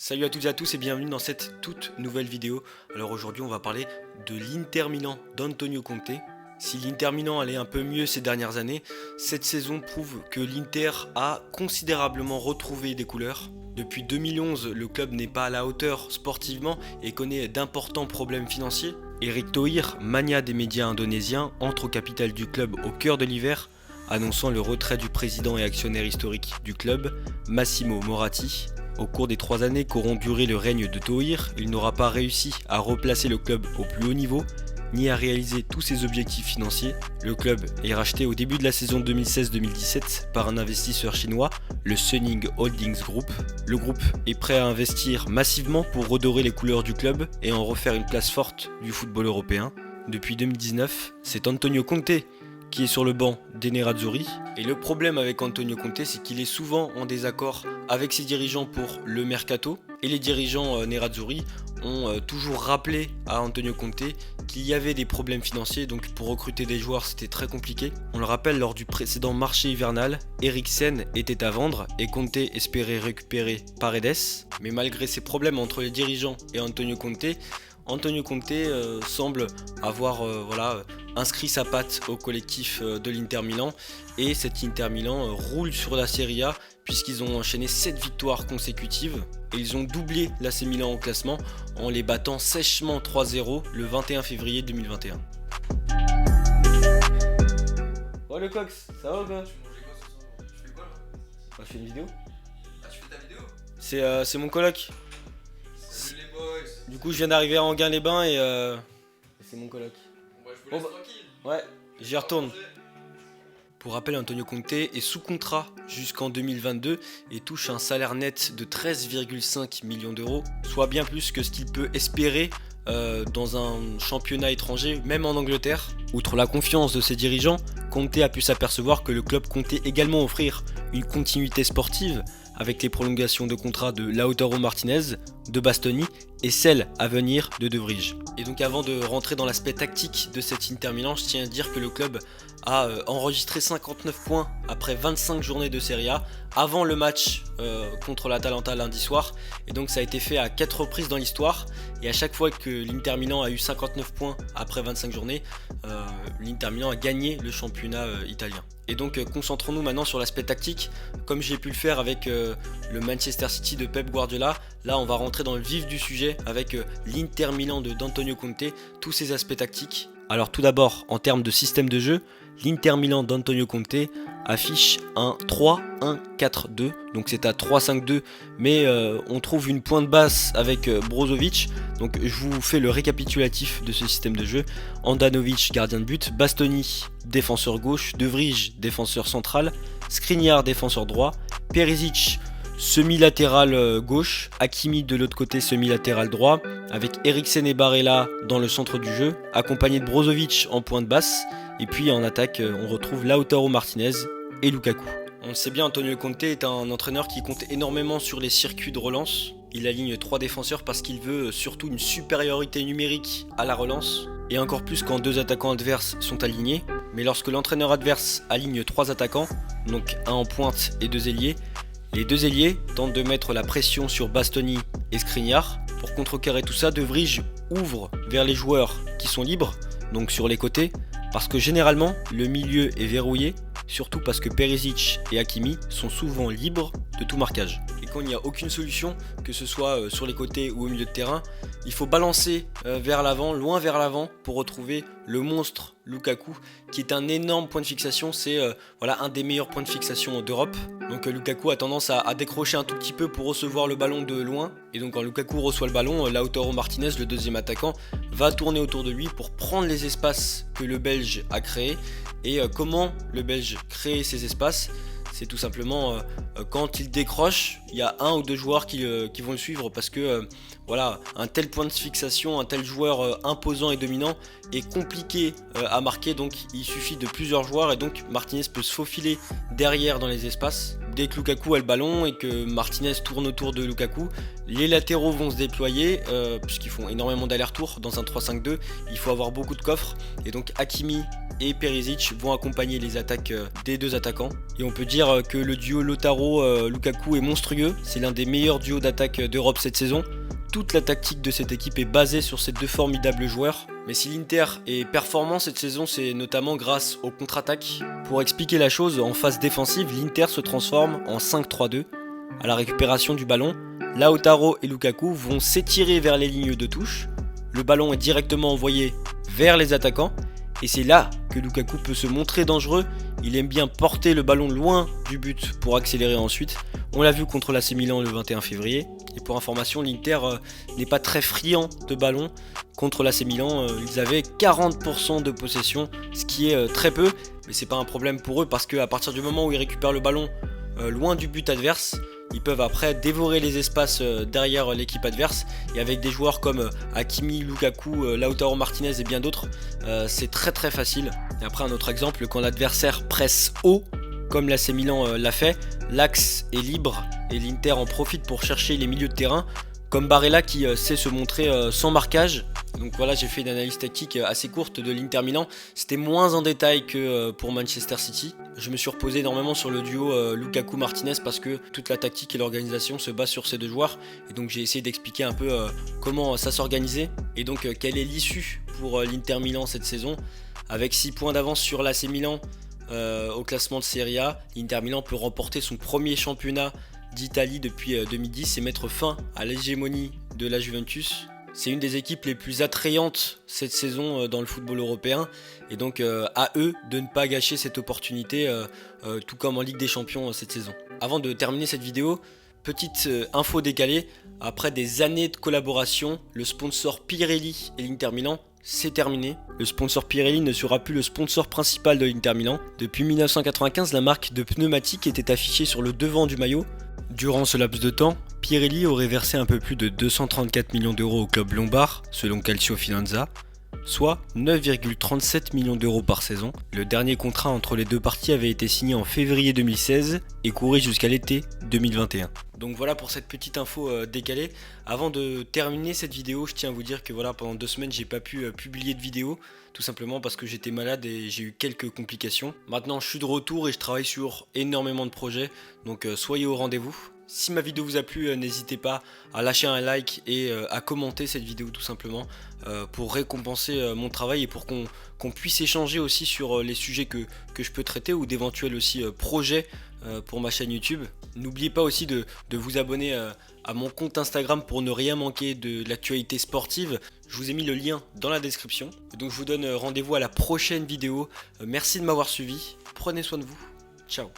Salut à toutes et à tous et bienvenue dans cette toute nouvelle vidéo. Alors aujourd'hui on va parler de l'Inter Milan d'Antonio Conte. Si l'Inter Milan allait un peu mieux ces dernières années, cette saison prouve que l'Inter a considérablement retrouvé des couleurs. Depuis 2011, le club n'est pas à la hauteur sportivement et connaît d'importants problèmes financiers. Erick Thohir, mania des médias indonésiens, entre au capital du club au cœur de l'hiver, annonçant le retrait du président et actionnaire historique du club, Massimo Moratti. Au cours des 3 années qu'auront duré le règne de Thohir, il n'aura pas réussi à replacer le club au plus haut niveau, ni à réaliser tous ses objectifs financiers. Le club est racheté au début de la saison 2016-2017 par un investisseur chinois, le Suning Holdings Group. Le groupe est prêt à investir massivement pour redorer les couleurs du club et en refaire une place forte du football européen. Depuis 2019, c'est Antonio Conte qui est sur le banc des Nerazzurri. Et le problème avec Antonio Conte, c'est qu'il est souvent en désaccord avec ses dirigeants pour le mercato. Et les dirigeants Nerazzurri ont toujours rappelé à Antonio Conte qu'il y avait des problèmes financiers, donc pour recruter des joueurs c'était très compliqué. On le rappelle, lors du précédent marché hivernal, Eriksen était à vendre et Conte espérait récupérer Paredes. Mais malgré ces problèmes entre les dirigeants et Antonio Conte semble avoir inscrit sa patte au collectif de l'Inter Milan, et cet Inter Milan roule sur la Serie A puisqu'ils ont enchaîné 7 victoires consécutives et ils ont doublé l'AC Milan au classement en les battant sèchement 3-0 le 21 février 2021. Oh le Cox, ça va ou quoi? Tu mangeais quoi ce soir? Tu fais quoi là? On fait une vidéo. Ah, tu fais ta vidéo? C'est mon coloc. Salut les boys. Du coup je viens d'arriver à Enghien-les-Bains et c'est mon coloc. Bon bah je vous laisse tranquille. Ouais, j'y retourne. Pour rappel, Antonio Conte est sous contrat jusqu'en 2022 et touche un salaire net de 13,5 millions d'euros, soit bien plus que ce qu'il peut espérer dans un championnat étranger, même en Angleterre. Outre la confiance de ses dirigeants, Conte a pu s'apercevoir que le club comptait également offrir une continuité sportive avec les prolongations de contrat de Lautaro Martinez, de Bastoni et celle à venir de De Vrij. Et donc avant de rentrer dans l'aspect tactique de cet Inter Milan, je tiens à dire que le club a enregistré 59 points après 25 journées de Serie A avant le match contre l'Atalanta lundi soir, et donc ça a été fait à 4 reprises dans l'histoire, et à chaque fois que l'Inter Milan a eu 59 points après 25 journées, l'Inter Milan a gagné le championnat italien. Et donc concentrons-nous maintenant sur l'aspect tactique, comme j'ai pu le faire avec le Manchester City de Pep Guardiola. Là on va rentrer dans le vif du sujet avec l'Inter Milan d'Antonio Conte, tous ses aspects tactiques. Alors tout d'abord, en termes de système de jeu, l'Inter Milan d'Antonio Conte affiche un 3-1-4-2, donc c'est à 3-5-2, mais on trouve une pointe basse avec Brozovic. Donc je vous fais le récapitulatif de ce système de jeu. Handanovic, gardien de but, Bastoni, défenseur gauche, De Vrij, défenseur central, Skriniar, défenseur droit, Perisic, semi-latéral gauche, Hakimi de l'autre côté semi-latéral droit, avec Eriksen et Barella dans le centre du jeu, accompagné de Brozovic en pointe basse, et puis en attaque on retrouve Lautaro Martinez et Lukaku. On sait bien, Antonio Conte est un entraîneur qui compte énormément sur les circuits de relance. Il aligne 3 défenseurs parce qu'il veut surtout une supériorité numérique à la relance, et encore plus quand 2 attaquants adverses sont alignés. Mais lorsque l'entraîneur adverse aligne 3 attaquants, donc un en pointe et 2 ailiers, les 2 ailiers tentent de mettre la pression sur Bastoni et Skriniar. Pour contrecarrer tout ça, De Vrij ouvre vers les joueurs qui sont libres, donc sur les côtés, parce que généralement le milieu est verrouillé, surtout parce que Perisic et Hakimi sont souvent libres de tout marquage. Et quand il n'y a aucune solution, que ce soit sur les côtés ou au milieu de terrain, il faut balancer vers l'avant, loin vers l'avant, pour retrouver le monstre Lukaku, qui est un énorme point de fixation. C'est un des meilleurs points de fixation d'Europe. Donc Lukaku a tendance à décrocher un tout petit peu pour recevoir le ballon de loin. Et donc quand Lukaku reçoit le ballon, Lautaro Martinez, le deuxième attaquant, va tourner autour de lui pour prendre les espaces que le Belge a créés. Et comment le Belge crée ces espaces ? C'est tout simplement quand il décroche, il y a 1 ou 2 joueurs qui vont le suivre, parce que un tel point de fixation, un tel joueur imposant et dominant est compliqué à marquer, donc il suffit de plusieurs joueurs, et donc Martinez peut se faufiler derrière dans les espaces, dès que Lukaku a le ballon et que Martinez tourne autour de Lukaku, les latéraux vont se déployer puisqu'ils font énormément d'allers-retours dans un 3-5-2. Il faut avoir beaucoup de coffres et donc Hakimi et Perisic vont accompagner les attaques des deux attaquants. Et on peut dire que le duo Lautaro-Lukaku est monstrueux. C'est l'un des meilleurs duos d'attaque d'Europe cette saison. Toute la tactique de cette équipe est basée sur ces deux formidables joueurs. Mais si l'Inter est performant cette saison, c'est notamment grâce aux contre-attaques. Pour expliquer la chose, en phase défensive, l'Inter se transforme en 5-3-2. À la récupération du ballon, Lautaro et Lukaku vont s'étirer vers les lignes de touche. Le ballon est directement envoyé vers les attaquants. Et c'est là que Lukaku peut se montrer dangereux. Il aime bien porter le ballon loin du but pour accélérer ensuite. On l'a vu contre l'AC Milan le 21 février. Et pour information, l'Inter n'est pas très friand de ballon. Contre l'AC Milan, ils avaient 40% de possession, ce qui est très peu. Mais c'est pas un problème pour eux parce qu'à partir du moment où ils récupèrent le ballon loin du but adverse, ils peuvent après dévorer les espaces derrière l'équipe adverse. Et avec des joueurs comme Hakimi, Lukaku, Lautaro Martinez et bien d'autres, c'est très facile. Et après un autre exemple, quand l'adversaire presse haut, comme l'AC Milan l'a fait, l'axe est libre et l'Inter en profite pour chercher les milieux de terrain, comme Barella qui sait se montrer sans marquage. Donc voilà, j'ai fait une analyse tactique assez courte de l'Inter Milan. C'était moins en détail que pour Manchester City. Je me suis reposé énormément sur le duo Lukaku-Martinez parce que toute la tactique et l'organisation se basent sur ces deux joueurs. Et donc j'ai essayé d'expliquer un peu comment ça s'organisait et donc quelle est l'issue pour l'Inter Milan cette saison. Avec 6 points d'avance sur l'AC Milan au classement de Serie A, l'Inter Milan peut remporter son premier championnat d'Italie depuis 2010 et mettre fin à l'hégémonie de la Juventus. C'est une des équipes les plus attrayantes cette saison dans le football européen et donc à eux de ne pas gâcher cette opportunité tout comme en Ligue des Champions cette saison. Avant de terminer cette vidéo, petite info décalée, après des années de collaboration, le sponsor Pirelli et l'Inter Milan, c'est terminé. Le sponsor Pirelli ne sera plus le sponsor principal de l'Inter Milan. Depuis 1995, la marque de pneumatiques était affichée sur le devant du maillot. Durant ce laps de temps, Pirelli aurait versé un peu plus de 234 millions d'euros au club lombard, selon Calcio Finanza, soit 9,37 millions d'euros par saison. Le dernier contrat entre les deux parties avait été signé en février 2016 et courait jusqu'à l'été 2021. Donc voilà pour cette petite info décalée. Avant de terminer cette vidéo, je tiens à vous dire que voilà, pendant 2 semaines, j'ai pas pu publier de vidéo, tout simplement parce que j'étais malade et j'ai eu quelques complications. Maintenant, je suis de retour et je travaille sur énormément de projets, donc soyez au rendez-vous. Si ma vidéo vous a plu, n'hésitez pas à lâcher un like et à commenter cette vidéo tout simplement pour récompenser mon travail et pour qu'on puisse échanger aussi sur les sujets que je peux traiter ou d'éventuels aussi projets pour ma chaîne YouTube. N'oubliez pas aussi de vous abonner à mon compte Instagram pour ne rien manquer de l'actualité sportive. Je vous ai mis le lien dans la description. Donc je vous donne rendez-vous à la prochaine vidéo. Merci de m'avoir suivi. Prenez soin de vous. Ciao.